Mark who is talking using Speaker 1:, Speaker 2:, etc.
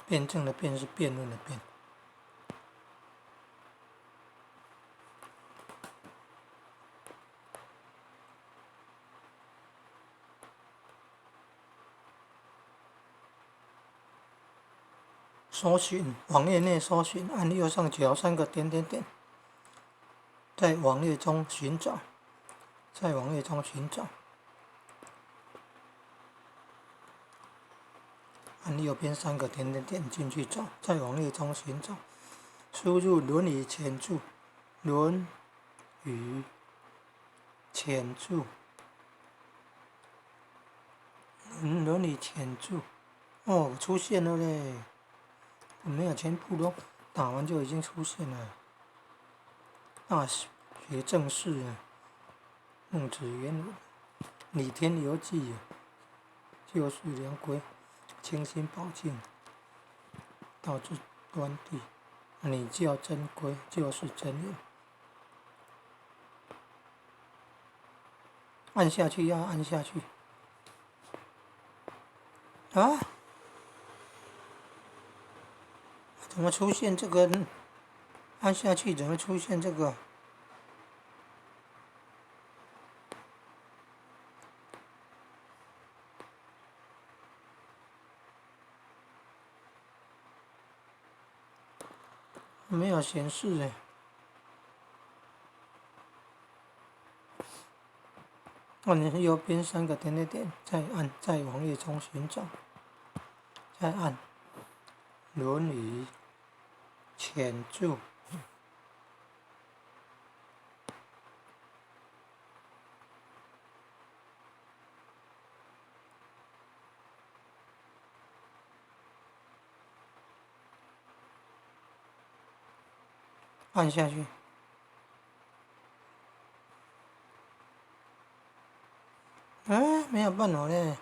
Speaker 1: 辩证的辩是辩论的辩。搜寻网页内搜寻，按右上角3个点点点，在网页中寻找，在网页中寻找，按右边3个点点点进去找，在网页中寻找，输入《论语》前注，《论语》前注，《论语》前注，哦，出现了嘞！没有全部都打完就已经出现了。大学正式啊，孟子原文，李天游记，旧事良规，清心宝镜，道之端地，礼教真规，就是真言。按下去要按下去。啊？怎么出现这个？按下去怎么出现这个？没有显示哎。按右边3个点点点，再按在网页中寻找，再按《论语》前注。按下去。没有办法嘞。